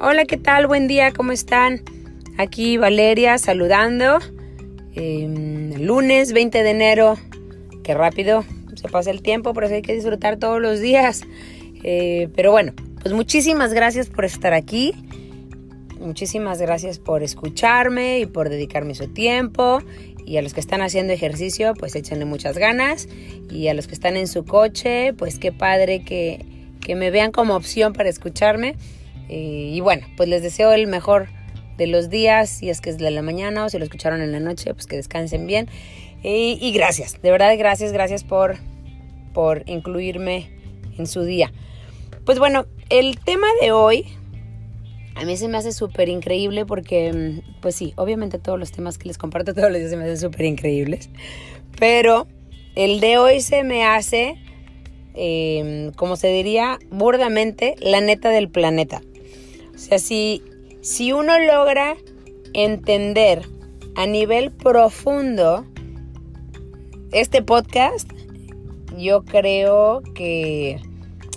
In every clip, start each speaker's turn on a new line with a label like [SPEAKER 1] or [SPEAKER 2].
[SPEAKER 1] Hola, ¿qué tal? Buen día, ¿cómo están? Aquí Valeria saludando. Lunes 20 de enero. Qué rápido se pasa el tiempo, pero hay que disfrutar todos los días. Pero bueno, pues muchísimas gracias por estar aquí. Muchísimas gracias por escucharme y por dedicarme su tiempo. Y a los que están haciendo ejercicio, pues échenle muchas ganas. Y a los que están en su coche, pues qué padre que me vean como opción para escucharme. Y bueno, pues les deseo el mejor de los días, si es que es de la mañana o si lo escucharon en la noche, pues que descansen bien. Y gracias, de verdad gracias por incluirme en su día. Pues bueno, el tema de hoy a mí se me hace súper increíble porque, pues sí, obviamente todos los temas que les comparto todos los días se me hacen súper increíbles. Pero el de hoy se me hace, como se diría burdamente, la neta del planeta. O sea, si uno logra entender a nivel profundo este podcast, yo creo que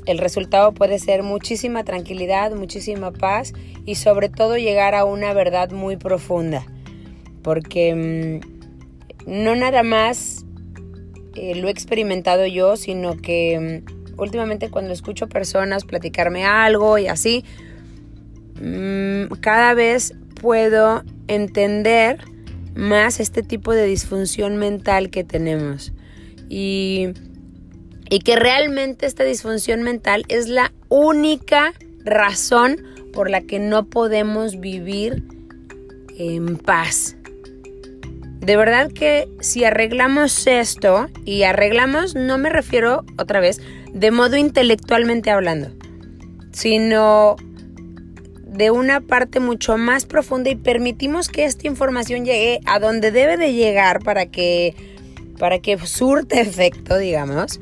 [SPEAKER 1] el resultado puede ser muchísima tranquilidad, muchísima paz y sobre todo llegar a una verdad muy profunda. Porque no nada más lo he experimentado yo, sino que últimamente cuando escucho personas platicarme algo y así, cada vez puedo entender más este tipo de disfunción mental que tenemos y que realmente esta disfunción mental es la única razón por la que no podemos vivir en paz. De verdad que si arreglamos esto, y arreglamos no me refiero otra vez de modo intelectualmente hablando, sino de una parte mucho más profunda y permitimos que esta información llegue a donde debe de llegar para que surte efecto, digamos.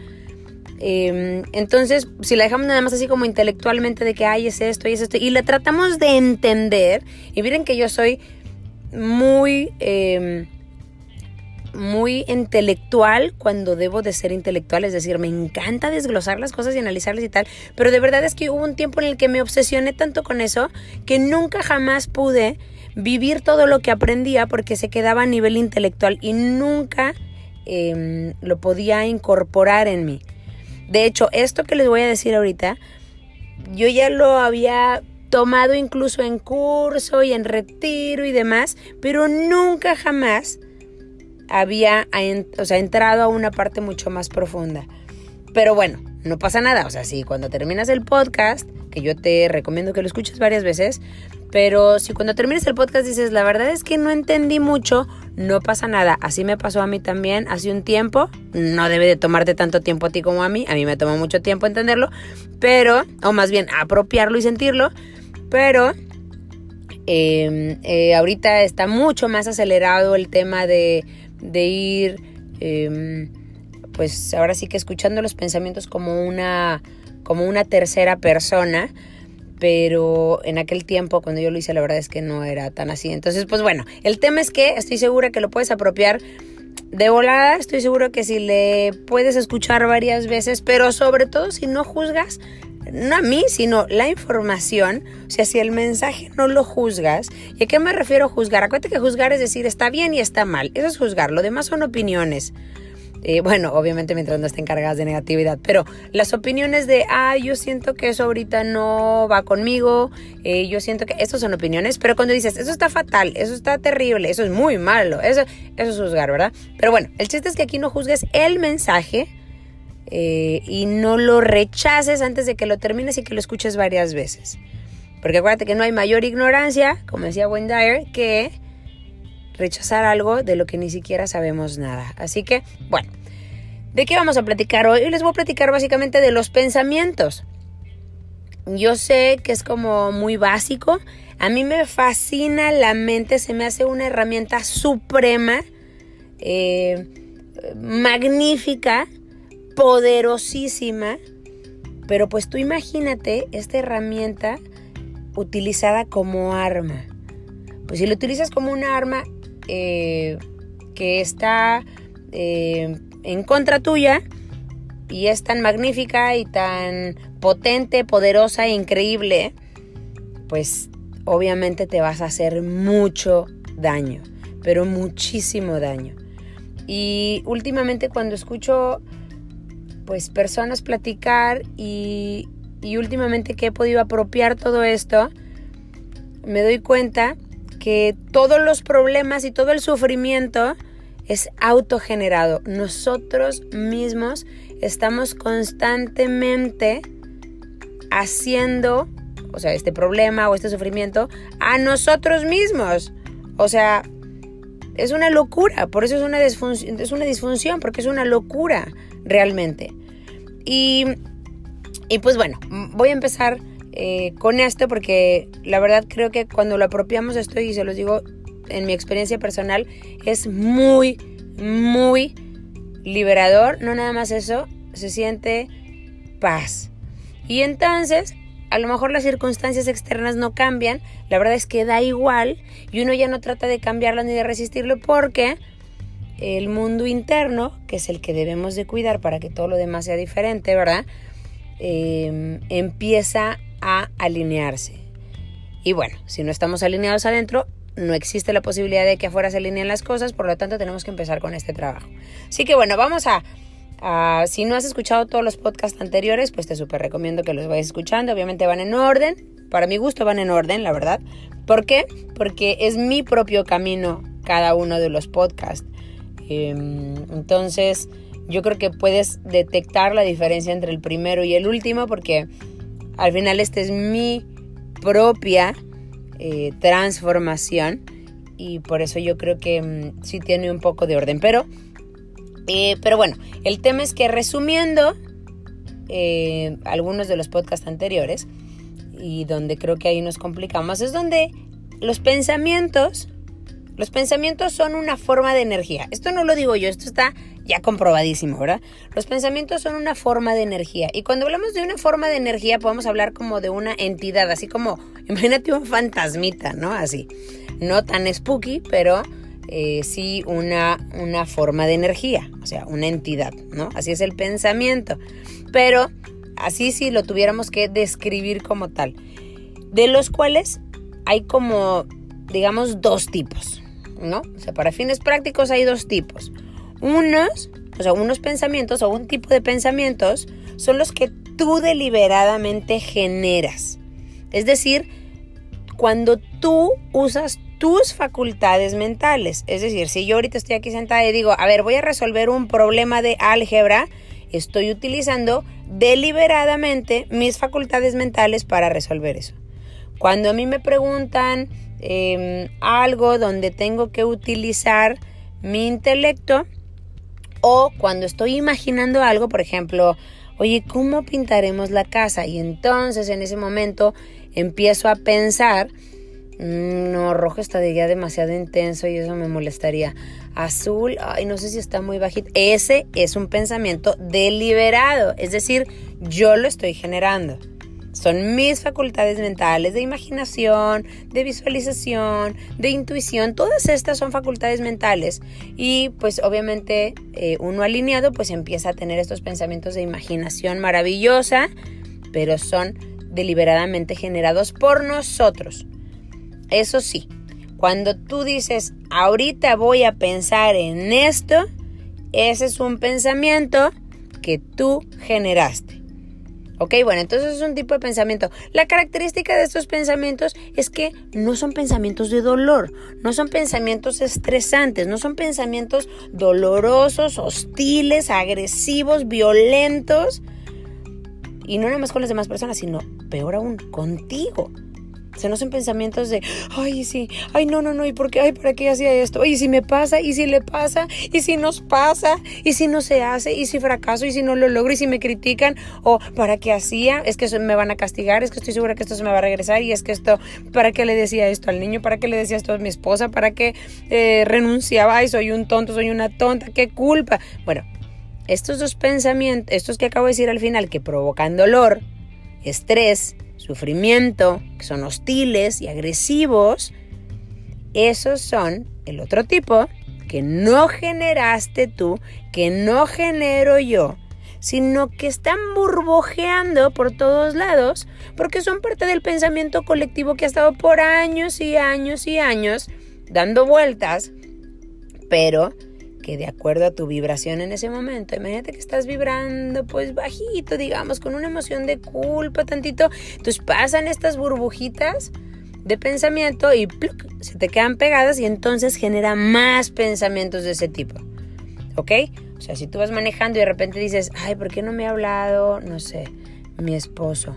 [SPEAKER 1] Entonces, si la dejamos nada más así como intelectualmente de que es esto y la tratamos de entender, y miren que yo soy muy intelectual cuando debo de ser intelectual, es decir, me encanta desglosar las cosas y analizarlas y tal, pero de verdad es que hubo un tiempo en el que me obsesioné tanto con eso que nunca jamás pude vivir todo lo que aprendía porque se quedaba a nivel intelectual y nunca lo podía incorporar en mí. De hecho, esto que les voy a decir ahorita, yo ya lo había tomado incluso en curso y en retiro y demás, pero nunca jamás había entrado a una parte mucho más profunda. Pero bueno, no pasa nada. O sea, sí, cuando terminas el podcast, que yo te recomiendo que lo escuches varias veces, pero si cuando termines el podcast dices, la verdad es que no entendí mucho, no pasa nada. Así me pasó a mí también hace un tiempo. No debe de tomarte tanto tiempo a ti como a mí me tomó mucho tiempo entenderlo, pero, o más bien apropiarlo y sentirlo, pero ahorita está mucho más acelerado el tema de ir, pues ahora sí que escuchando los pensamientos como una tercera persona, pero en aquel tiempo cuando yo lo hice la verdad es que no era tan así. Entonces pues bueno, el tema es que estoy segura que lo puedes apropiar de volada, estoy seguro que si le puedes escuchar varias veces, pero sobre todo si no juzgas, no a mí, sino la información, o sea, si el mensaje no lo juzgas. ¿Y a qué me refiero a juzgar? Acuérdate que juzgar es decir está bien y está mal, eso es juzgar, lo demás son opiniones. Bueno, obviamente mientras no estén cargadas de negatividad, pero las opiniones de, yo siento que eso ahorita no va conmigo, yo siento que estos son opiniones, pero cuando dices, eso está fatal, eso está terrible, eso es muy malo, eso es juzgar, ¿verdad? Pero bueno, el chiste es que aquí no juzgues el mensaje y no lo rechaces antes de que lo termines y que lo escuches varias veces. Porque acuérdate que no hay mayor ignorancia, como decía Wayne Dyer, que rechazar algo de lo que ni siquiera sabemos nada. Así que, bueno, ¿de qué vamos a platicar hoy? Hoy les voy a platicar básicamente de los pensamientos. Yo sé que es como muy básico. A mí me fascina la mente, se me hace una herramienta suprema, magnífica, poderosísima. Pero pues tú imagínate esta herramienta utilizada como arma. Pues si lo utilizas como una arma que está en contra tuya y es tan magnífica y tan potente, poderosa e increíble pues obviamente te vas a hacer mucho daño, pero muchísimo daño. Y últimamente cuando escucho pues personas platicar y últimamente que he podido apropiar todo esto, me doy cuenta que todos los problemas y todo el sufrimiento es autogenerado. Nosotros mismos estamos constantemente haciendo, o sea, este problema o este sufrimiento a nosotros mismos. O sea, es una locura, por eso es una disfunción, porque es una locura realmente. Y pues bueno, voy a empezar con esto porque la verdad creo que cuando lo apropiamos esto, y se los digo en mi experiencia personal, es muy, muy liberador. No nada más eso, se siente paz. Y entonces, a lo mejor las circunstancias externas no cambian, la verdad es que da igual y uno ya no trata de cambiarlas ni de resistirlo porque el mundo interno, que es el que debemos de cuidar para que todo lo demás sea diferente, ¿verdad? Empieza a alinearse. Y bueno, si no estamos alineados adentro, no existe la posibilidad de que afuera se alineen las cosas, por lo tanto tenemos que empezar con este trabajo. Así que bueno, vamos a si no has escuchado todos los podcasts anteriores, pues te súper recomiendo que los vayas escuchando. Obviamente van en orden, para mi gusto van en orden, la verdad. ¿Por qué? Porque es mi propio camino cada uno de los podcasts. Entonces yo creo que puedes detectar la diferencia entre el primero y el último, porque al final esta es mi propia transformación y por eso yo creo que sí tiene un poco de orden. Pero bueno, el tema es que resumiendo algunos de los podcasts anteriores, y donde creo que ahí nos complicamos, es donde los pensamientos son una forma de energía. Esto no lo digo yo, esto está ya comprobadísimo, ¿verdad? Los pensamientos son una forma de energía. Y cuando hablamos de una forma de energía, podemos hablar como de una entidad, así como, imagínate un fantasmita, ¿no? Así, no tan spooky, pero sí una forma de energía, o sea, una entidad, ¿no? Así es el pensamiento. Pero así sí lo tuviéramos que describir como tal, de los cuales hay como, digamos, dos tipos, ¿no? O sea, para fines prácticos hay dos tipos. Unos pensamientos o un tipo de pensamientos son los que tú deliberadamente generas. Es decir, cuando tú usas tus facultades mentales. Es decir, si yo ahorita estoy aquí sentada y digo, a ver, voy a resolver un problema de álgebra, estoy utilizando deliberadamente mis facultades mentales para resolver eso. Cuando a mí me preguntan algo donde tengo que utilizar mi intelecto, o cuando estoy imaginando algo, por ejemplo, oye, ¿cómo pintaremos la casa? Y entonces en ese momento empiezo a pensar, no, rojo está ya demasiado intenso y eso me molestaría. Azul, ay, no sé si está muy bajito. Ese es un pensamiento deliberado, es decir, yo lo estoy generando. Son mis facultades mentales de imaginación, de visualización, de intuición. Todas estas son facultades mentales. Y pues obviamente uno alineado pues empieza a tener estos pensamientos de imaginación maravillosa, pero son deliberadamente generados por nosotros. Eso sí, cuando tú dices, ahorita voy a pensar en esto, ese es un pensamiento que tú generaste. Ok, bueno, entonces es un tipo de pensamiento. La característica de estos pensamientos es que no son pensamientos de dolor, no son pensamientos estresantes, no son pensamientos dolorosos, hostiles, agresivos, violentos. Y no nada más con las demás personas, sino peor aún, contigo. O sea, no son pensamientos de, ay, sí, ay, no, ¿y por qué? Ay, ¿para qué hacía esto? Ay, ¿y si me pasa? ¿Y si le pasa? ¿Y si nos pasa? ¿Y si no se hace? ¿Y si fracaso? ¿Y si no lo logro? ¿Y si me critican? ¿O para qué hacía? Es que eso me van a castigar, es que estoy segura que esto se me va a regresar, y es que esto, ¿para qué le decía esto al niño? ¿Para qué le decía esto a mi esposa? ¿Para qué renunciaba? Ay, soy un tonto, soy una tonta, ¿qué culpa? Bueno, estos dos pensamientos, estos que acabo de decir al final, que provocan dolor, estrés, sufrimiento, que son hostiles y agresivos, esos son el otro tipo que no generaste tú, que no genero yo, sino que están burbujeando por todos lados porque son parte del pensamiento colectivo que ha estado por años y años y años dando vueltas, pero que de acuerdo a tu vibración en ese momento, imagínate que estás vibrando pues bajito, digamos, con una emoción de culpa tantito, entonces pasan estas burbujitas de pensamiento y ¡pluc!, se te quedan pegadas y entonces genera más pensamientos de ese tipo, ¿ok? O sea, si tú vas manejando y de repente dices, ay, ¿por qué no me ha hablado, no sé, mi esposo?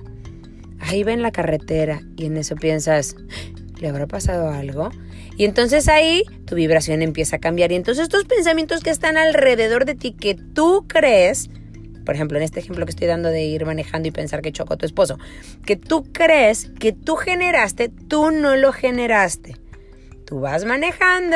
[SPEAKER 1] Ahí va en la carretera y en eso piensas, ¿le habrá pasado algo? Y entonces ahí tu vibración empieza a cambiar. Y entonces estos pensamientos que están alrededor de ti, que tú crees, por ejemplo, en este ejemplo que estoy dando de ir manejando y pensar que chocó a tu esposo, que tú crees que tú generaste, tú no lo generaste. Tú vas manejando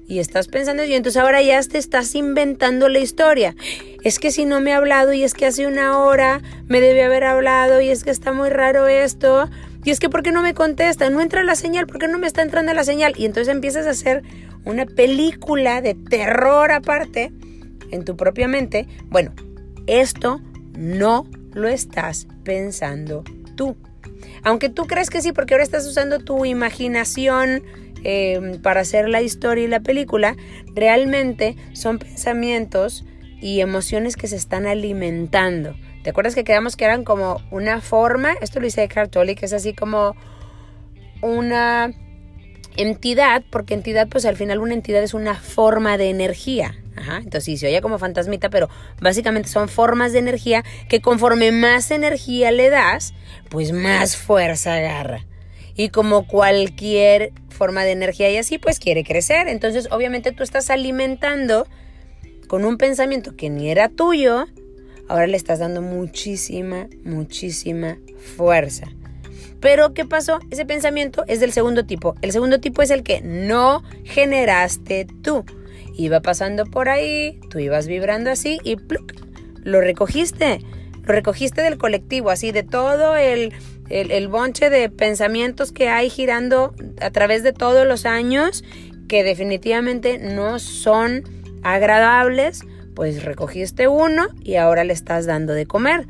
[SPEAKER 1] y estás pensando, y entonces ahora ya te estás inventando la historia. Es que si no me ha hablado, y es que hace una hora me debe haber hablado, y es que está muy raro esto, y es que ¿por qué no me contesta? No entra la señal, ¿por qué no me está entrando la señal? Y entonces empiezas a hacer una película de terror aparte en tu propia mente. Bueno, esto no lo estás pensando tú. Aunque tú crees que sí, porque ahora estás usando tu imaginación para hacer la historia y la película, realmente son pensamientos y emociones que se están alimentando. ¿Te acuerdas que quedamos que eran como una forma? Esto lo dice Eckhart Tolle, que es así como una entidad, porque entidad, pues al final una entidad es una forma de energía. Ajá, entonces sí, se oye como fantasmita, pero básicamente son formas de energía que conforme más energía le das, pues más fuerza agarra. Y como cualquier forma de energía y así, pues quiere crecer. Entonces obviamente tú estás alimentando con un pensamiento que ni era tuyo, ahora le estás dando muchísima fuerza. Pero ¿qué pasó? Ese pensamiento es del segundo tipo. El segundo tipo es el que no generaste tú. Iba pasando por ahí, tú ibas vibrando así y ¡pluc!, lo recogiste. Lo recogiste del colectivo, así de todo el bonche de pensamientos que hay girando a través de todos los años, que definitivamente no son agradables. Pues recogiste uno y ahora le estás dando de comer.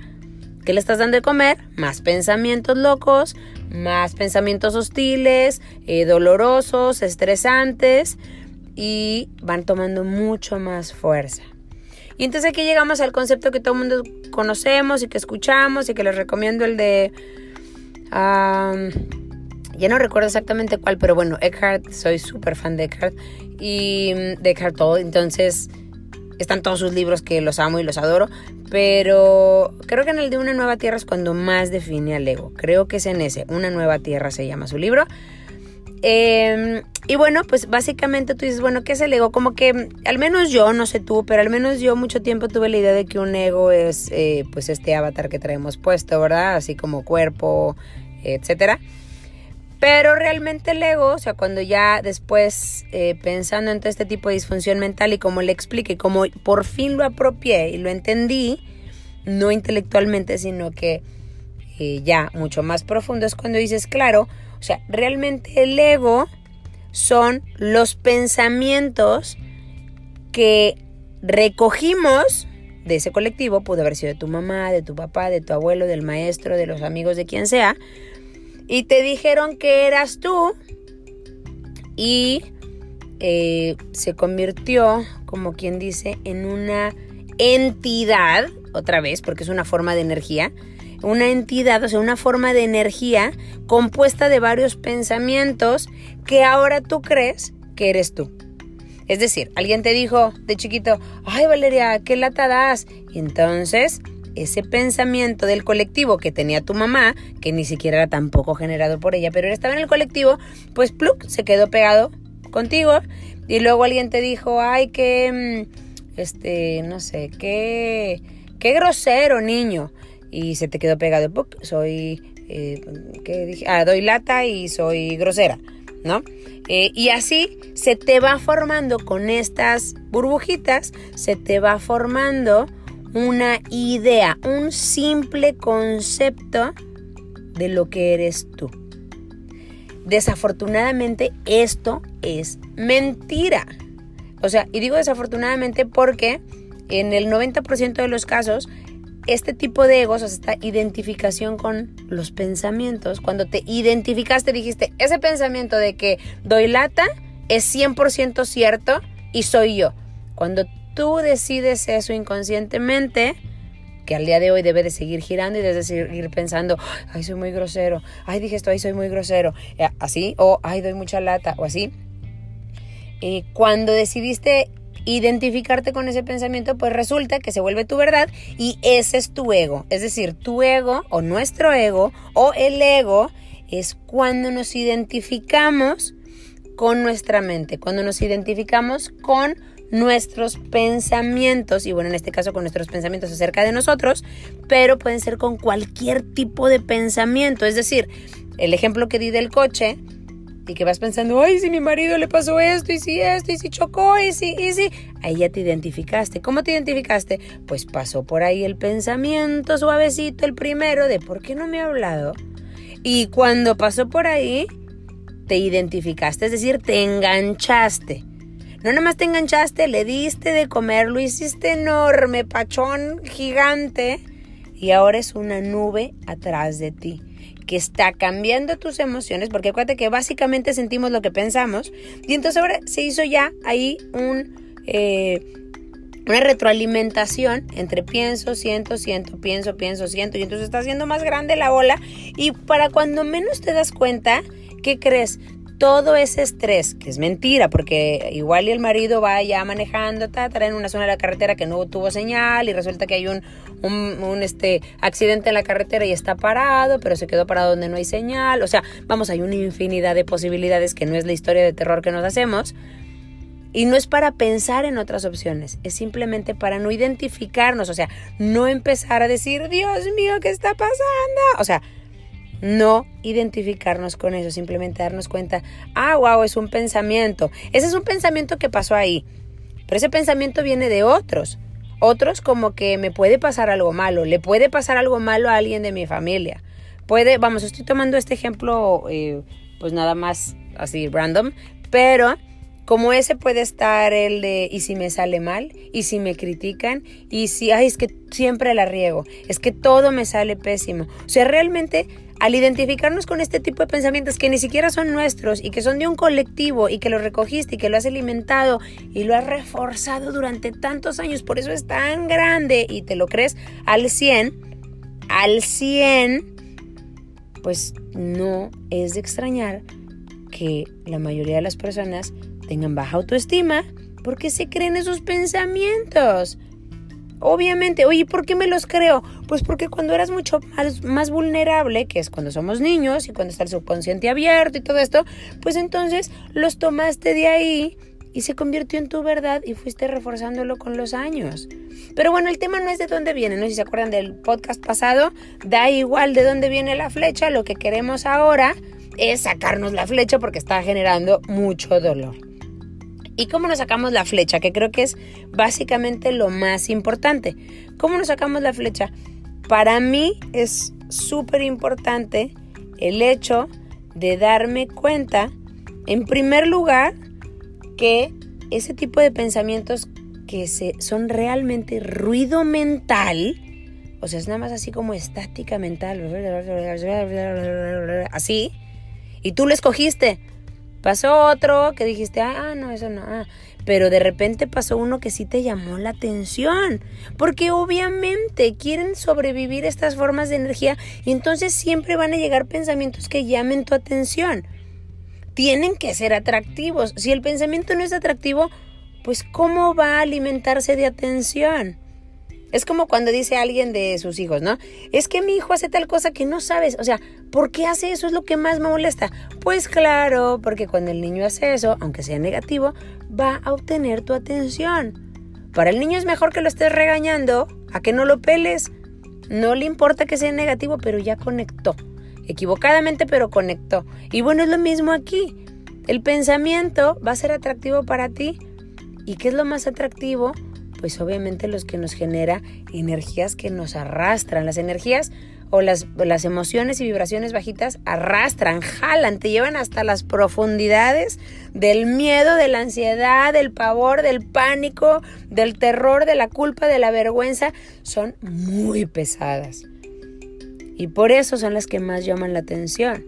[SPEAKER 1] ¿Qué le estás dando de comer? Más pensamientos locos, más pensamientos hostiles, dolorosos, estresantes, y van tomando mucho más fuerza. Y entonces aquí llegamos al concepto que todo el mundo conocemos y que escuchamos y que les recomiendo, el de... ya no recuerdo exactamente cuál, pero bueno, Eckhart, soy súper fan de Eckhart y de Eckhart Tolle, entonces están todos sus libros que los amo y los adoro, pero creo que en el de Una Nueva Tierra es cuando más define al ego. Creo que es en ese, Una Nueva Tierra se llama su libro. Y bueno, pues básicamente tú dices, bueno, ¿qué es el ego? Como que, al menos yo, no sé tú, pero al menos yo mucho tiempo tuve la idea de que un ego es pues este avatar que traemos puesto, ¿verdad? Así como cuerpo, etcétera. Pero realmente el ego, o sea, cuando ya después pensando en todo este tipo de disfunción mental y como le expliqué, como por fin lo apropié y lo entendí, no intelectualmente, sino que ya mucho más profundo, es cuando dices, claro, o sea, realmente el ego son los pensamientos que recogimos de ese colectivo. Pudo haber sido de tu mamá, de tu papá, de tu abuelo, del maestro, de los amigos, de quien sea, y te dijeron que eras tú y se convirtió, como quien dice, en una entidad, otra vez, porque es una forma de energía, una entidad, o sea, una forma de energía compuesta de varios pensamientos que ahora tú crees que eres tú. Es decir, alguien te dijo de chiquito, ay Valeria, qué lata das, y entonces ese pensamiento del colectivo que tenía tu mamá, que ni siquiera era tampoco generado por ella, pero estaba en el colectivo, pues ¡pluc!, se quedó pegado contigo. Y luego alguien te dijo, ay, no sé, qué grosero niño, y se te quedó pegado, ¡puc!, soy, ¿qué dije? Doy lata y soy grosera, ¿no? Y así se te va formando con estas burbujitas, se te va formando una idea, un simple concepto de lo que eres tú. Desafortunadamente esto es mentira. O sea, y digo desafortunadamente porque en el 90% de los casos, este tipo de egos, o sea, esta identificación con los pensamientos, cuando te identificaste, dijiste, ese pensamiento de que doy lata es 100% cierto y soy yo. Cuando tú decides eso inconscientemente, que al día de hoy debe de seguir girando y debes de seguir pensando, ay, soy muy grosero, ay, dije esto, ay, soy muy grosero, así, o ay, doy mucha lata, o así. Cuando decidiste identificarte con ese pensamiento, pues resulta que se vuelve tu verdad y ese es tu ego. Es decir, tu ego o nuestro ego o el ego es cuando nos identificamos con nuestra mente, cuando nos identificamos con nuestros pensamientos, y bueno, en este caso con nuestros pensamientos acerca de nosotros, pero pueden ser con cualquier tipo de pensamiento. Es decir, el ejemplo que di del coche, y que vas pensando, ay, si mi marido le pasó esto, y si chocó, y si, ahí ya te identificaste. ¿Cómo te identificaste? Pues pasó por ahí el pensamiento suavecito, el primero, de ¿por qué no me ha hablado? Y cuando pasó por ahí, te identificaste, es decir, te enganchaste. No nada más te enganchaste, le diste de comer, lo hiciste enorme, pachón, gigante, y ahora es una nube atrás de ti, que está cambiando tus emociones, porque acuérdate que básicamente sentimos lo que pensamos, y entonces ahora se hizo ya ahí una retroalimentación entre pienso, siento, pienso, siento, y entonces está haciendo más grande la ola, y para cuando menos te das cuenta, ¿qué crees? Todo ese estrés, que es mentira, porque igual y el marido va ya manejando, en una zona de la carretera que no tuvo señal y resulta que hay un accidente en la carretera y está parado, pero se quedó parado donde no hay señal. O sea, vamos, hay una infinidad de posibilidades que no es la historia de terror que nos hacemos. Y no es para pensar en otras opciones, es simplemente para no identificarnos, o sea, no empezar a decir, Dios mío, ¿qué está pasando? O sea, no identificarnos con eso, simplemente darnos cuenta, wow, es un pensamiento. Ese es un pensamiento que pasó ahí, pero ese pensamiento viene de otros como que me puede pasar algo malo, le puede pasar algo malo a alguien de mi familia. Estoy tomando este ejemplo, pues nada más así random, pero como ese puede estar el de, ¿y si me sale mal? ¿Y si me critican? ¿Y si, es que siempre la riego? Es que todo me sale pésimo. O sea, realmente, al identificarnos con este tipo de pensamientos que ni siquiera son nuestros y que son de un colectivo y que lo recogiste y que lo has alimentado y lo has reforzado durante tantos años, por eso es tan grande y te lo crees al 100, pues no es de extrañar que la mayoría de las personas tengan baja autoestima porque se creen esos pensamientos. Obviamente, oye, ¿por qué me los creo? Pues porque cuando eras mucho más vulnerable, que es cuando somos niños y cuando está el subconsciente abierto y todo esto, pues entonces los tomaste de ahí y se convirtió en tu verdad y fuiste reforzándolo con los años. Pero bueno, el tema no es de dónde viene, ¿no? Si se acuerdan del podcast pasado, da igual de dónde viene la flecha, lo que queremos ahora es sacarnos la flecha porque está generando mucho dolor. ¿Y cómo nos sacamos la flecha? Que creo que es básicamente lo más importante. ¿Cómo nos sacamos la flecha? Para mí es súper importante el hecho de darme cuenta, en primer lugar, que ese tipo de pensamientos que son realmente ruido mental, o sea, es nada más así como estática mental, así, y tú lo escogiste. Pasó otro que dijiste, no, eso no, pero de repente pasó uno que sí te llamó la atención, porque obviamente quieren sobrevivir estas formas de energía y entonces siempre van a llegar pensamientos que llamen tu atención. Tienen que ser atractivos. Si el pensamiento no es atractivo, pues ¿cómo va a alimentarse de atención? Es como cuando dice alguien de sus hijos, ¿no? Es que mi hijo hace tal cosa que no sabes. O sea, ¿por qué hace eso? Es lo que más me molesta. Pues claro, porque cuando el niño hace eso, aunque sea negativo, va a obtener tu atención. Para el niño es mejor que lo estés regañando a que no lo peles. No le importa que sea negativo, pero ya conectó. Equivocadamente, pero conectó. Y bueno, es lo mismo aquí. El pensamiento va a ser atractivo para ti. ¿Y qué es lo más atractivo? pues obviamente los que nos genera energías que nos arrastran. Las energías o las emociones y vibraciones bajitas arrastran, jalan, te llevan hasta las profundidades del miedo, de la ansiedad, del pavor, del pánico, del terror, de la culpa, de la vergüenza. Son muy pesadas. Y por eso son las que más llaman la atención.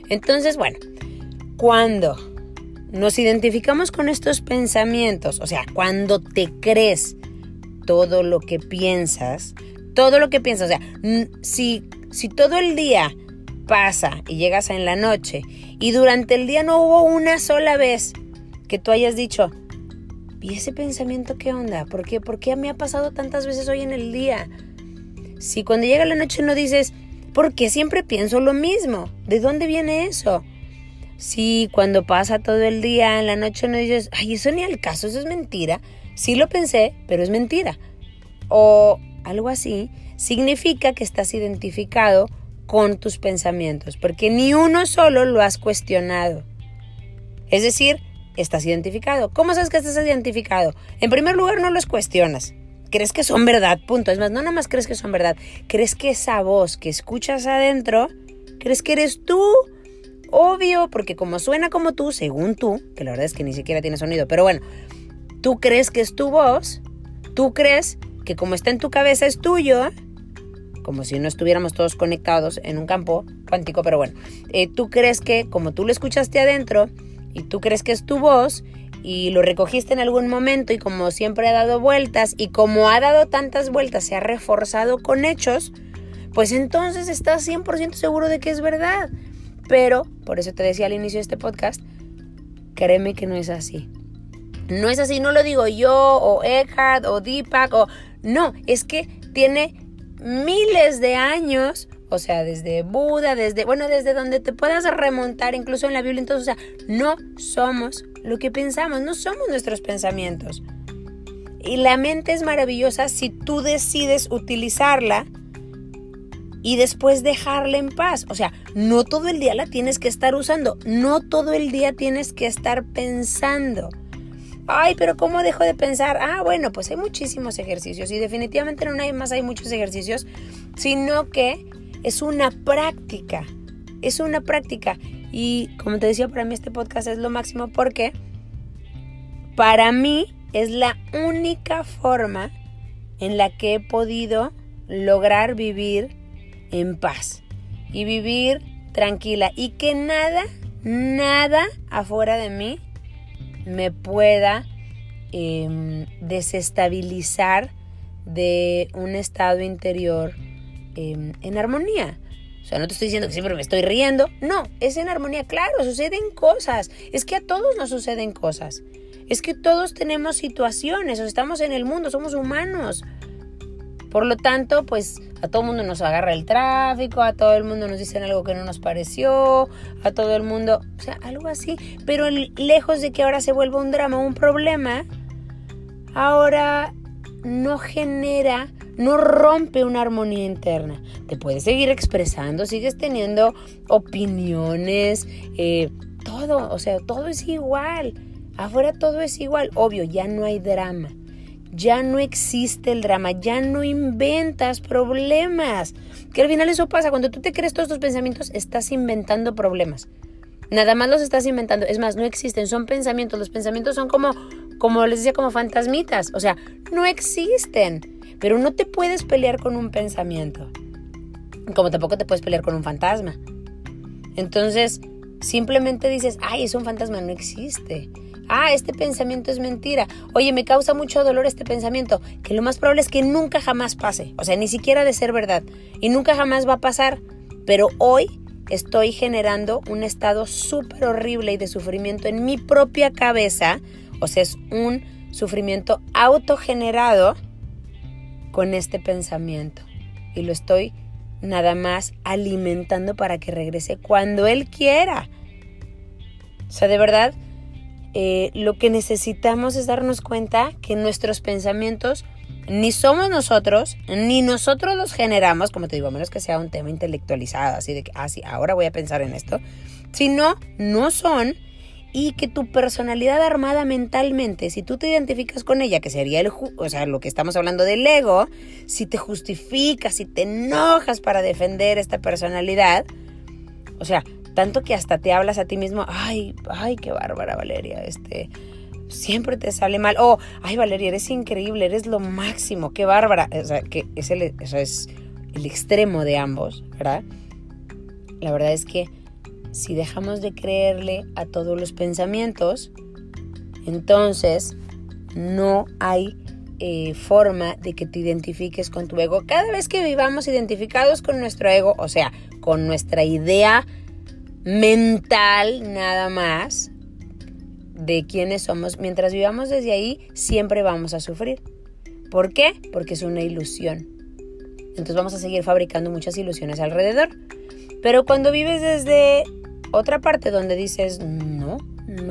[SPEAKER 1] Entonces, bueno, cuando nos identificamos con estos pensamientos, o sea, cuando te crees todo lo que piensas, o sea, si todo el día pasa y llegas en la noche y durante el día no hubo una sola vez que tú hayas dicho, ¿y ese pensamiento qué onda? ¿Por qué me ha pasado tantas veces hoy en el día? Si cuando llega la noche no dices, ¿por qué siempre pienso lo mismo? ¿De dónde viene eso? Si cuando pasa todo el día en la noche no dices, ay, eso ni al caso, eso es mentira. Sí lo pensé, pero es mentira. O algo así, significa que estás identificado con tus pensamientos, porque ni uno solo lo has cuestionado. Es decir, estás identificado. ¿Cómo sabes que estás identificado? En primer lugar, no los cuestionas. Crees que son verdad, punto. Es más, no nada más crees que son verdad. Crees que esa voz que escuchas adentro, crees que eres tú. Obvio, porque como suena como tú, según tú, que la verdad es que ni siquiera tiene sonido, pero bueno, tú crees que es tu voz, tú crees que como está en tu cabeza es tuyo, como si no estuviéramos todos conectados en un campo cuántico, pero bueno, tú crees que como tú lo escuchaste adentro y tú crees que es tu voz y lo recogiste en algún momento y como siempre ha dado vueltas y como ha dado tantas vueltas se ha reforzado con hechos, pues entonces estás 100% seguro de que es verdad. Pero, por eso te decía al inicio de este podcast, créeme que no es así. No es así, no lo digo yo, o Eckhart, o Deepak, o... No, es que tiene miles de años, o sea, desde Buda, desde donde te puedas remontar, incluso en la Biblia. Entonces, o sea, no somos lo que pensamos, no somos nuestros pensamientos. Y la mente es maravillosa si tú decides utilizarla y después dejarla en paz. O sea, no todo el día la tienes que estar usando. No todo el día tienes que estar pensando. Ay, pero ¿cómo dejo de pensar? Ah, bueno, pues hay muchísimos ejercicios. Y definitivamente no hay más, hay muchos ejercicios. Sino que es una práctica. Es una práctica. Y como te decía, para mí este podcast es lo máximo porque para mí es la única forma en la que he podido lograr vivir en paz y vivir tranquila y que nada afuera de mí me pueda desestabilizar de un estado interior en armonía. O sea, no te estoy diciendo que siempre me estoy riendo, no, es en armonía. Claro, suceden cosas, es que a todos nos suceden cosas, es que todos tenemos situaciones, o estamos en el mundo, somos humanos. Por lo tanto, pues a todo el mundo nos agarra el tráfico, a todo el mundo nos dicen algo que no nos pareció, a todo el mundo, o sea, algo así. Pero lejos de que ahora se vuelva un drama, un problema, ahora no genera, no rompe una armonía interna. Te puedes seguir expresando, sigues teniendo opiniones, todo, o sea, todo es igual. Afuera todo es igual. Obvio, ya no hay drama. Ya no existe el drama, ya no inventas problemas. Que al final eso pasa, cuando tú te crees todos tus pensamientos, estás inventando problemas. Nada más los estás inventando. Es más, no existen, son pensamientos. Los pensamientos son como les decía, como fantasmitas. O sea, no existen. Pero no te puedes pelear con un pensamiento. Como tampoco te puedes pelear con un fantasma. Entonces, simplemente dices, ay, es un fantasma, no existe. Ah, este pensamiento es mentira. Oye, me causa mucho dolor este pensamiento. Que lo más probable es que nunca jamás pase. O sea, ni siquiera de ser verdad. Y nunca jamás va a pasar. Pero hoy estoy generando un estado súper horrible y de sufrimiento en mi propia cabeza. O sea, es un sufrimiento autogenerado con este pensamiento. Y lo estoy nada más alimentando para que regrese cuando él quiera. O sea, de verdad... lo que necesitamos es darnos cuenta que nuestros pensamientos ni somos nosotros, ni nosotros los generamos, como te digo, a menos que sea un tema intelectualizado, así de que, sí, ahora voy a pensar en esto, sino no son, y que tu personalidad armada mentalmente, si tú te identificas con ella, que sería lo que estamos hablando del ego, si te justificas, si te enojas para defender esta personalidad, o sea, tanto que hasta te hablas a ti mismo, ay, qué bárbara Valeria, siempre te sale mal, ay Valeria, eres increíble, eres lo máximo, qué bárbara, o sea, que eso es el extremo de ambos, ¿verdad? La verdad es que si dejamos de creerle a todos los pensamientos, entonces no hay forma de que te identifiques con tu ego. Cada vez que vivamos identificados con nuestro ego, o sea, con nuestra idea mental nada más de quiénes somos, mientras vivamos desde ahí, siempre vamos a sufrir. ¿Por qué? Porque es una ilusión. Entonces vamos a seguir fabricando muchas ilusiones alrededor. Pero cuando vives desde otra parte donde dices, no,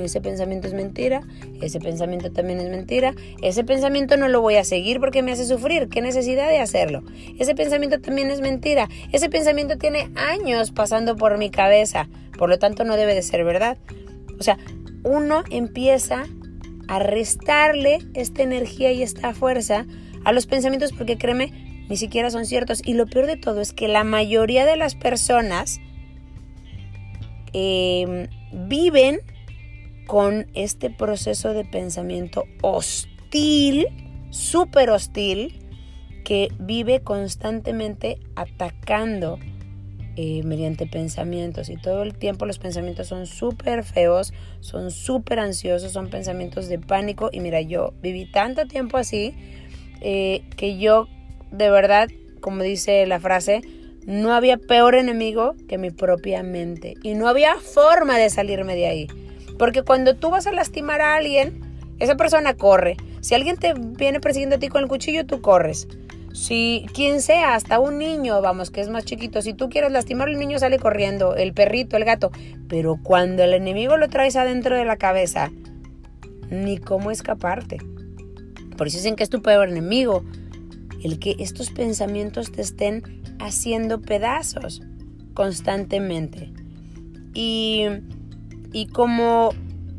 [SPEAKER 1] ese pensamiento es mentira, ese pensamiento también es mentira, ese pensamiento no lo voy a seguir porque me hace sufrir, ¿qué necesidad de hacerlo? Ese pensamiento también es mentira, ese pensamiento tiene años pasando por mi cabeza, por lo tanto no debe de ser verdad. O sea, uno empieza a restarle esta energía y esta fuerza a los pensamientos porque créeme, ni siquiera son ciertos. Y lo peor de todo es que la mayoría de las personas viven con este proceso de pensamiento hostil, súper hostil, que vive constantemente atacando mediante pensamientos. Y todo el tiempo los pensamientos son súper feos, son súper ansiosos, son pensamientos de pánico. Y mira, yo viví tanto tiempo así que yo, de verdad, como dice la frase, no había peor enemigo que mi propia mente. Y no había forma de salirme de ahí. Porque cuando tú vas a lastimar a alguien, esa persona corre. Si alguien te viene persiguiendo a ti con el cuchillo, tú corres. Si quien sea, hasta un niño, vamos, que es más chiquito, si tú quieres lastimarlo, el niño sale corriendo, el perrito, el gato. Pero cuando el enemigo lo traes adentro de la cabeza, ni cómo escaparte. Por eso dicen que es tu peor enemigo. El que estos pensamientos te estén haciendo pedazos constantemente. Y como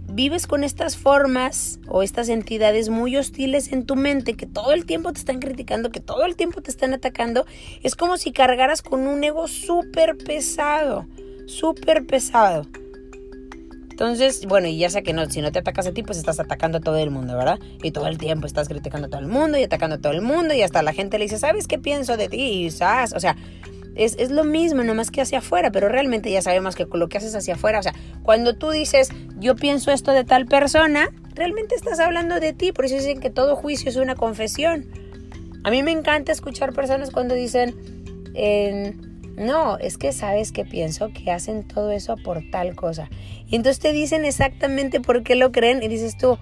[SPEAKER 1] vives con estas formas o estas entidades muy hostiles en tu mente que todo el tiempo te están criticando, que todo el tiempo te están atacando, es como si cargaras con un ego súper pesado, súper pesado. Entonces, bueno, y ya sea que no, si no te atacas a ti, pues estás atacando a todo el mundo, ¿verdad? Y todo el tiempo estás criticando a todo el mundo y atacando a todo el mundo y hasta la gente le dice, ¿sabes qué pienso de ti? ¿Sabes? O sea, es lo mismo, nomás que hacia afuera, pero realmente ya sabemos que lo que haces hacia afuera, o sea, cuando tú dices, yo pienso esto de tal persona, realmente estás hablando de ti, por eso dicen que todo juicio es una confesión. A mí me encanta escuchar personas cuando dicen, no, es que sabes que pienso que hacen todo eso por tal cosa. Y entonces te dicen exactamente por qué lo creen y dices tú,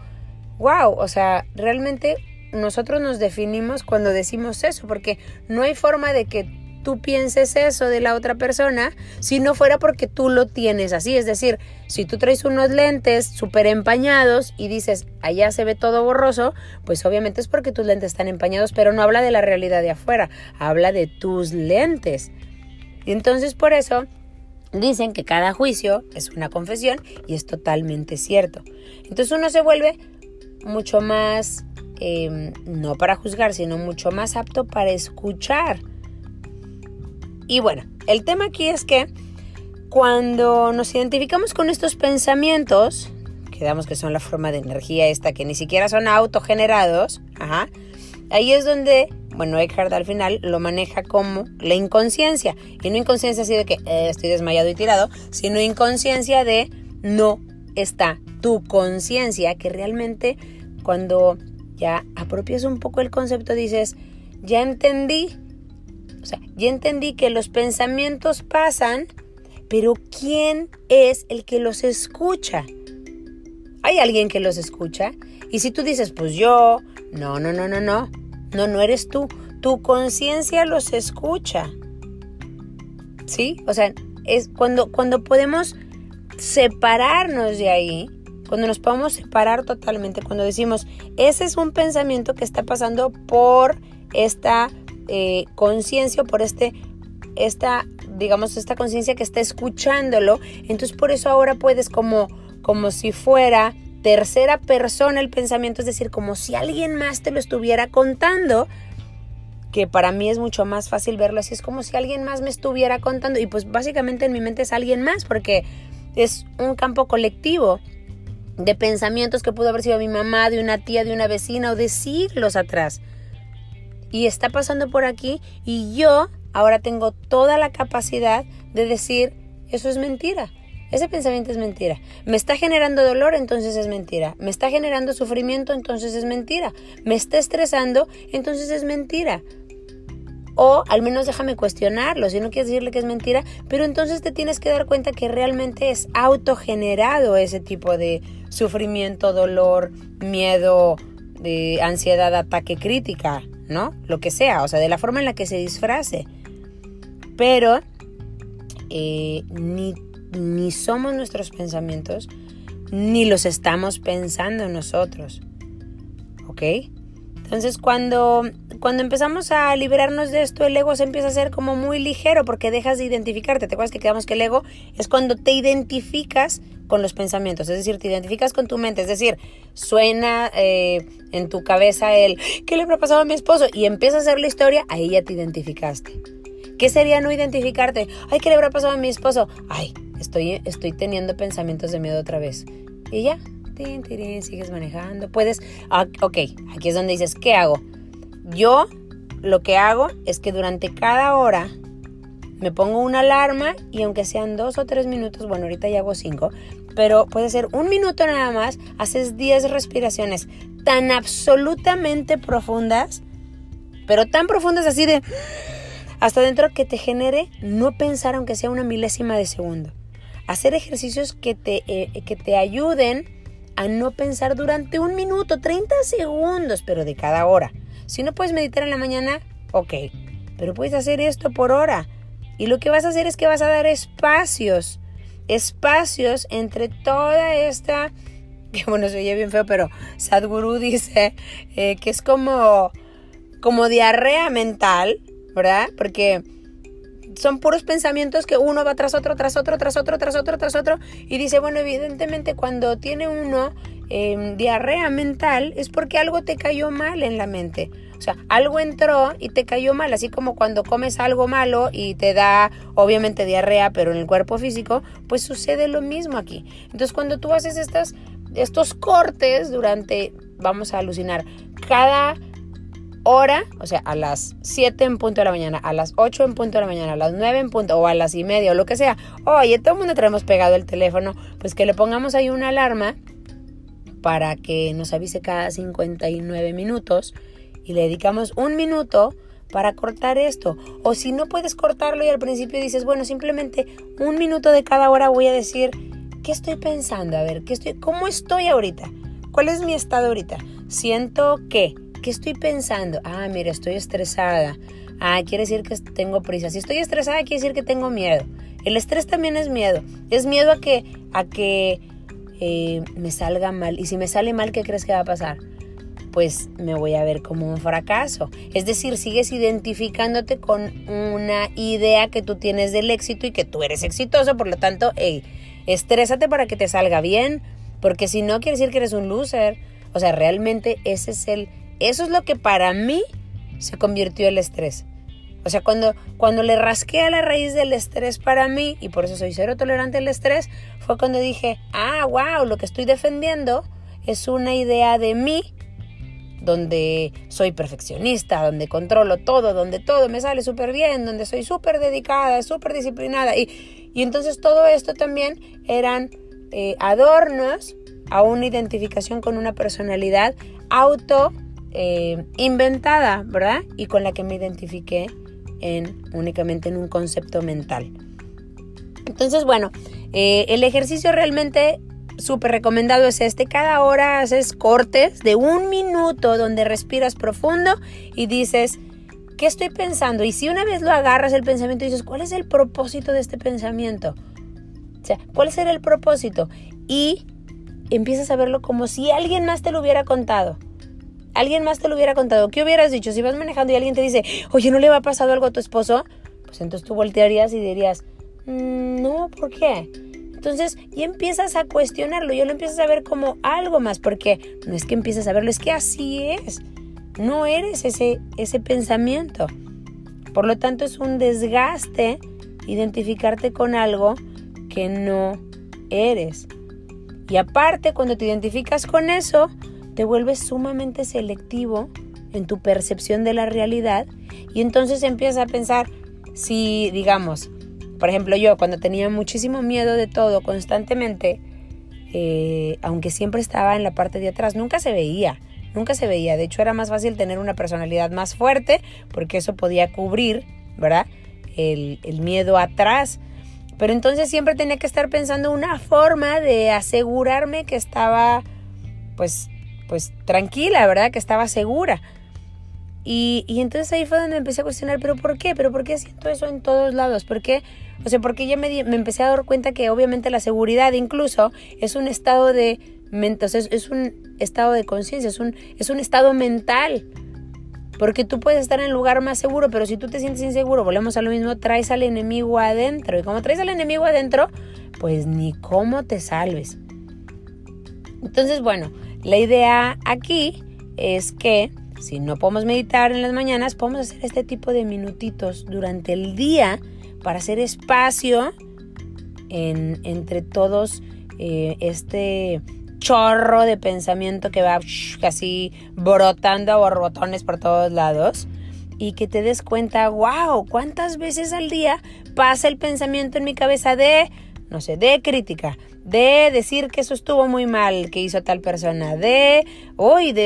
[SPEAKER 1] wow, o sea, realmente nosotros nos definimos cuando decimos eso, porque no hay forma de que tú pienses eso de la otra persona si no fuera porque tú lo tienes así. Es decir, si tú traes unos lentes súper empañados y dices, allá se ve todo borroso, pues obviamente es porque tus lentes están empañados, pero no habla de la realidad de afuera, habla de tus lentes. Y entonces por eso dicen que cada juicio es una confesión y es totalmente cierto. Entonces uno se vuelve mucho más, no para juzgar, sino mucho más apto para escuchar. Y bueno, el tema aquí es que cuando nos identificamos con estos pensamientos, que damos que son la forma de energía esta, que ni siquiera son autogenerados, ahí es donde, bueno, Eckhart al final lo maneja como la inconsciencia. Y no inconsciencia así de que estoy desmayado y tirado, sino inconsciencia de no está tu conciencia, que realmente cuando ya apropias un poco el concepto dices, ya entendí. O sea, ya entendí que los pensamientos pasan, pero ¿quién es el que los escucha? ¿Hay alguien que los escucha? Y si tú dices, pues yo, no eres tú. Tu conciencia los escucha. ¿Sí? O sea, es cuando podemos separarnos de ahí, cuando nos podemos separar totalmente, cuando decimos, ese es un pensamiento que está pasando por esta conciencia, por esta conciencia que está escuchándolo, entonces por eso ahora puedes como como si fuera tercera persona el pensamiento, es decir, como si alguien más te lo estuviera contando, que para mí es mucho más fácil verlo así, es como si alguien más me estuviera contando, y pues básicamente en mi mente es alguien más, porque es un campo colectivo de pensamientos que pudo haber sido mi mamá, de una tía, de una vecina o de siglos atrás. Y está pasando por aquí y yo ahora tengo toda la capacidad de decir, eso es mentira. Ese pensamiento es mentira. Me está generando dolor, entonces es mentira. Me está generando sufrimiento, entonces es mentira. Me está estresando, entonces es mentira. O al menos déjame cuestionarlo, si no quieres decirle que es mentira, pero entonces te tienes que dar cuenta que realmente es autogenerado ese tipo de sufrimiento, dolor, miedo, de ansiedad, ataque, crítica, ¿no? Lo que sea, o sea, de la forma en la que se disfrace. Pero ni somos nuestros pensamientos, ni los estamos pensando nosotros, ¿ok? Entonces cuando empezamos a liberarnos de esto, el ego se empieza a hacer como muy ligero porque dejas de identificarte. ¿Te acuerdas que quedamos que el ego es cuando te identificas con los pensamientos? Es decir, te identificas con tu mente. Es decir, suena en tu cabeza el ¿qué le habrá pasado a mi esposo? Y empieza a hacer la historia, ahí ya te identificaste. ¿Qué sería no identificarte? Ay, ¿qué le habrá pasado a mi esposo? Ay, estoy teniendo pensamientos de miedo otra vez. Y ya, sigues manejando. Puedes, ok, aquí es donde dices, ¿qué hago? Yo lo que hago es que durante cada hora me pongo una alarma y aunque sean 2 o 3 minutos, bueno, ahorita ya hago 5, pero puede ser 1 minuto nada más, haces 10 respiraciones tan absolutamente profundas, pero tan profundas así de hasta dentro, que te genere no pensar aunque sea 1 milésima de segundo. Hacer ejercicios que te ayuden a no pensar durante 1 minuto, 30 segundos, pero de cada hora. Si no puedes meditar en la mañana, ok, pero puedes hacer esto por hora. Y lo que vas a hacer es que vas a dar espacios entre toda esta, que bueno, se oye bien feo, pero Sadhguru dice que es como diarrea mental, ¿verdad? Porque son puros pensamientos que uno va tras otro, y dice, bueno, evidentemente cuando tiene uno diarrea mental es porque algo te cayó mal en la mente. O sea, algo entró y te cayó mal, así como cuando comes algo malo y te da, obviamente, diarrea, pero en el cuerpo físico, pues sucede lo mismo aquí. Entonces, cuando tú haces estos cortes durante, vamos a alucinar, cada hora, o sea, a las 7 en punto de la mañana, a las 8 en punto de la mañana, a las 9 en punto, o a las 1:30, o lo que sea. Oye, todo el mundo traemos pegado el teléfono, pues que le pongamos ahí una alarma para que nos avise cada 59 minutos y le dedicamos 1 minuto para cortar esto. O si no puedes cortarlo y al principio dices, bueno, simplemente 1 minuto de cada hora voy a decir, ¿qué estoy pensando? A ver, ¿cómo estoy ahorita? ¿Cuál es mi estado ahorita? Siento que... ¿Qué estoy pensando? Ah, mira, estoy estresada. Ah, quiere decir que tengo prisa. Si estoy estresada, quiere decir que tengo miedo. El estrés también es miedo. Es miedo a que me salga mal. Y si me sale mal, ¿qué crees que va a pasar? Pues me voy a ver como un fracaso. Es decir, sigues identificándote con una idea que tú tienes del éxito y que tú eres exitoso. Por lo tanto, estrésate para que te salga bien. Porque si no, quiere decir que eres un loser. O sea, realmente eso es lo que para mí se convirtió el estrés. O sea, cuando le rasqué a la raíz del estrés para mí, y por eso soy cero tolerante al estrés, fue cuando dije, wow, lo que estoy defendiendo es una idea de mí, donde soy perfeccionista, donde controlo todo, donde todo me sale súper bien, donde soy súper dedicada, súper disciplinada. Y entonces todo esto también eran adornos a una identificación con una personalidad inventada, ¿verdad? Y con la que me identifiqué únicamente en un concepto mental. Entonces, bueno, el ejercicio realmente súper recomendado es cada hora haces cortes de 1 minuto donde respiras profundo y dices, ¿qué estoy pensando? Y si una vez lo agarras el pensamiento y dices, ¿cuál es el propósito de este pensamiento? O sea, ¿cuál será el propósito? Y empiezas a verlo como si alguien más te lo hubiera contado. Alguien más te lo hubiera contado. ¿Qué hubieras dicho? Si vas manejando y alguien te dice, oye, ¿no le va a pasar algo a tu esposo? Pues entonces tú voltearías y dirías, no, ¿por qué? Entonces entonces ya empiezas a cuestionarlo, ya lo empiezas a ver como algo más, porque no es que empieces a verlo, es que así es. No eres ese pensamiento. Por lo tanto, es un desgaste identificarte con algo que no eres. Y aparte, cuando te identificas con eso, te vuelves sumamente selectivo en tu percepción de la realidad y entonces empiezas a pensar, si digamos, por ejemplo yo cuando tenía muchísimo miedo de todo constantemente, aunque siempre estaba en la parte de atrás, nunca se veía. De hecho era más fácil tener una personalidad más fuerte porque eso podía cubrir, ¿verdad? El miedo atrás. Pero entonces siempre tenía que estar pensando una forma de asegurarme que estaba pues tranquila, ¿verdad? Que estaba segura. Y entonces ahí fue donde me empecé a cuestionar, ¿pero por qué? ¿Pero por qué siento eso en todos lados? ¿Por qué? O sea, porque ya me empecé a dar cuenta que obviamente la seguridad incluso es un estado de mente, o sea, es un estado de conciencia, es un estado mental. Porque tú puedes estar en el lugar más seguro, pero si tú te sientes inseguro, volvemos a lo mismo, traes al enemigo adentro. Y como traes al enemigo adentro, pues ni cómo te salves. Entonces, bueno, la idea aquí es que si no podemos meditar en las mañanas, podemos hacer este tipo de minutitos durante el día para hacer espacio entre todos este chorro de pensamiento que va así brotando a borbotones por todos lados y que te des cuenta, wow, ¿cuántas veces al día pasa el pensamiento en mi cabeza de crítica, de decir que eso estuvo muy mal, que hizo tal persona, de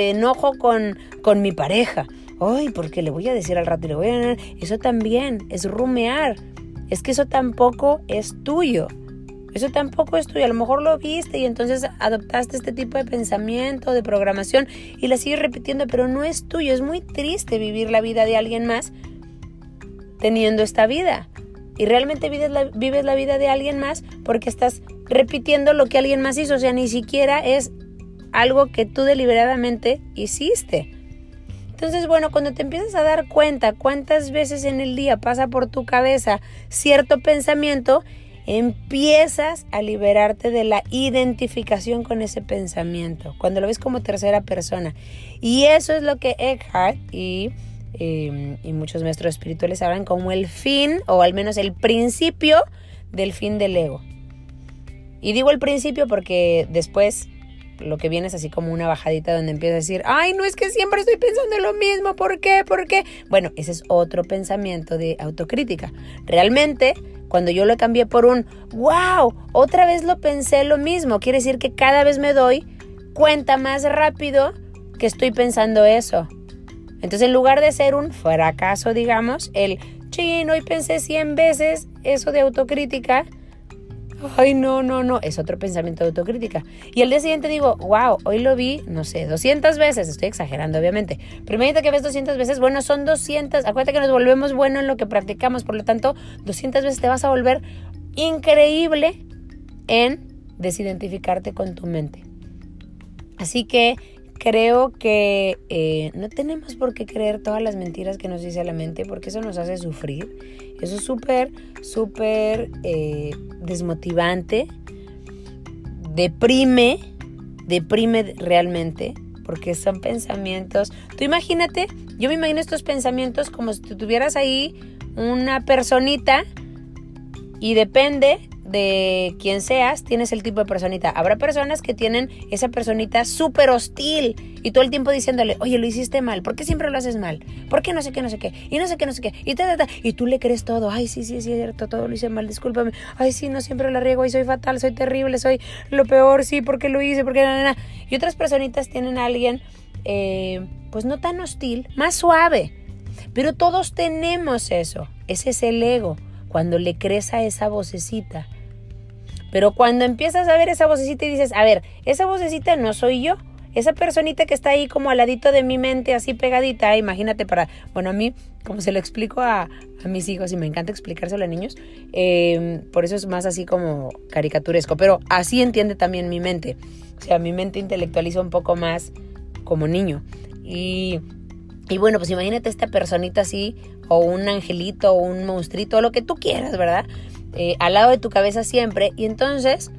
[SPEAKER 1] enojo con mi pareja, porque le voy a decir al rato y le voy a... Eso también es rumear, es que eso tampoco es tuyo. A lo mejor lo viste y entonces adoptaste este tipo de pensamiento, de programación y la sigues repitiendo, pero no es tuyo. Es muy triste vivir la vida de alguien más teniendo esta vida. Y realmente vives la vida de alguien más porque estás repitiendo lo que alguien más hizo. O sea, ni siquiera es algo que tú deliberadamente hiciste. Entonces, bueno, cuando te empiezas a dar cuenta cuántas veces en el día pasa por tu cabeza cierto pensamiento, empiezas a liberarte de la identificación con ese pensamiento, cuando lo ves como tercera persona. Y eso es lo que Eckhart y muchos maestros espirituales hablan como el fin, o al menos el principio del fin del ego. Y digo el principio porque después lo que viene es así como una bajadita donde empiezas a decir, ay, no, es que siempre estoy pensando lo mismo, ¿por qué? Bueno, ese es otro pensamiento de autocrítica. Realmente, cuando yo lo cambié por un, wow, otra vez lo pensé lo mismo, quiere decir que cada vez me doy cuenta más rápido que estoy pensando eso. Entonces, en lugar de ser un fracaso, digamos, hoy pensé 100 veces eso de autocrítica, ay, no, es otro pensamiento de autocrítica. Y al día siguiente digo, wow, hoy lo vi, 200 veces, estoy exagerando obviamente, pero imagínate que ves 200 veces, bueno, son 200, acuérdate que nos volvemos buenos en lo que practicamos, por lo tanto, 200 veces te vas a volver increíble en desidentificarte con tu mente. Así que creo que no tenemos por qué creer todas las mentiras que nos dice la mente, porque eso nos hace sufrir. Eso es súper desmotivante, deprime realmente, porque son pensamientos. Tú imagínate, yo me imagino estos pensamientos como si tú tuvieras ahí una personita y depende de quién seas, tienes el tipo de personita. Habrá personas que tienen esa personita súper hostil y todo el tiempo diciéndole, oye, lo hiciste mal, ¿por qué siempre lo haces mal? ¿Por qué no sé qué, y no sé qué, y tú le crees todo, ay, sí, es cierto, todo lo hice mal, discúlpame, ay, sí, no, siempre la riego, ay, soy fatal, soy terrible, soy lo peor, sí, ¿por qué lo hice? ¿Por qué no? Y otras personitas tienen a alguien, pues no tan hostil, más suave, pero todos tenemos eso, ese es el ego, cuando le crees a esa vocecita. Pero cuando empiezas a ver esa vocecita y dices, a ver, esa vocecita no soy yo, esa personita que está ahí como al ladito de mi mente, así pegadita, imagínate a mí, como se lo explico a mis hijos, y me encanta explicárselo a niños, por eso es más así como caricaturesco, pero así entiende también mi mente, o sea, mi mente intelectualiza un poco más como niño, y bueno, pues imagínate esta personita así, o un angelito, o un monstruito, o lo que tú quieras, ¿verdad?, al lado de tu cabeza siempre. Y entonces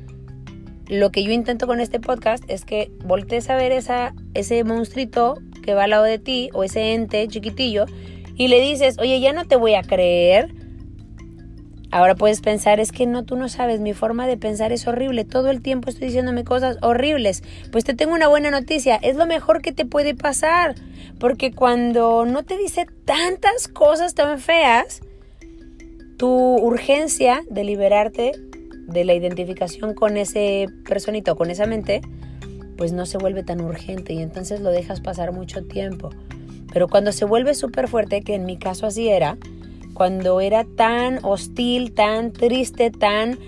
[SPEAKER 1] lo que yo intento con este podcast es que voltees a ver ese monstruito que va al lado de ti, o ese ente chiquitillo, y le dices, oye, ya no te voy a creer. Ahora puedes pensar, es que no, tú no sabes, mi forma de pensar es horrible, todo el tiempo estoy diciéndome cosas horribles. Pues te tengo una buena noticia, es lo mejor que te puede pasar, porque cuando no te dice tantas cosas tan feas, tu urgencia de liberarte de la identificación con ese personito, con esa mente, pues no se vuelve tan urgente, y entonces lo dejas pasar mucho tiempo. Pero cuando se vuelve súper fuerte, que en mi caso así era, cuando era tan hostil, tan triste, tan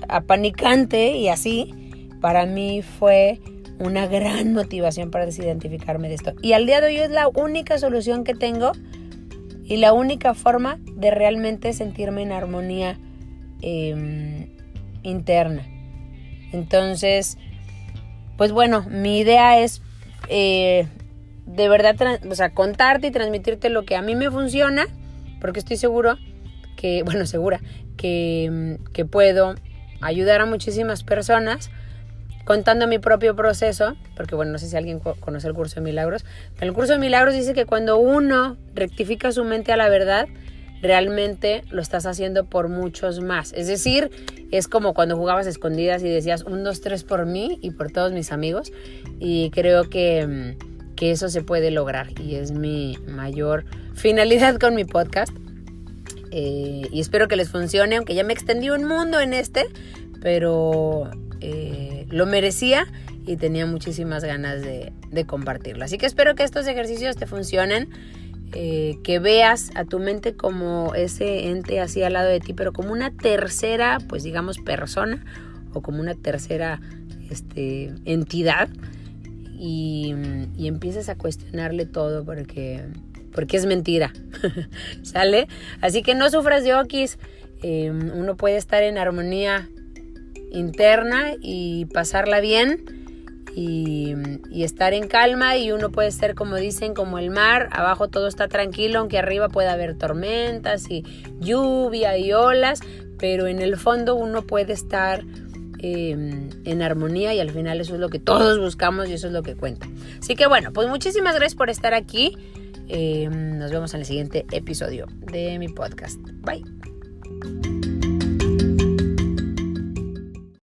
[SPEAKER 1] apanicante y así, para mí fue una gran motivación para desidentificarme de esto. Y al día de hoy es la única solución que tengo y la única forma de realmente sentirme en armonía interna. Entonces, pues bueno, mi idea es de verdad, contarte y transmitirte lo que a mí me funciona, porque estoy segura que puedo ayudar a muchísimas personas contando mi propio proceso, porque bueno, no sé si alguien conoce el curso de milagros, pero el curso de milagros dice que cuando uno rectifica su mente a la verdad, realmente lo estás haciendo por muchos más. Es decir, es como cuando jugabas escondidas y decías 1, 2, 3 por mí y por todos mis amigos, y creo que eso se puede lograr, y es mi mayor finalidad con mi podcast, y espero que les funcione, aunque ya me extendí un mundo en pero lo merecía y tenía muchísimas ganas de compartirlo. Así que espero que estos ejercicios te funcionen, que veas a tu mente como ese ente así al lado de ti, pero como una tercera, pues digamos, persona, o como una tercera entidad, y empieces a cuestionarle todo porque es mentira. ¿Sale? Así que no sufras de okis. Uno puede estar en armonía interna y pasarla bien y estar en calma, y uno puede ser, como dicen, como el mar, abajo todo está tranquilo, aunque arriba pueda haber tormentas y lluvia y olas, pero en el fondo uno puede estar en armonía, y al final eso es lo que todos buscamos y eso es lo que cuenta. Así que bueno, pues muchísimas gracias por estar aquí. Nos vemos en el siguiente episodio de mi podcast. Bye.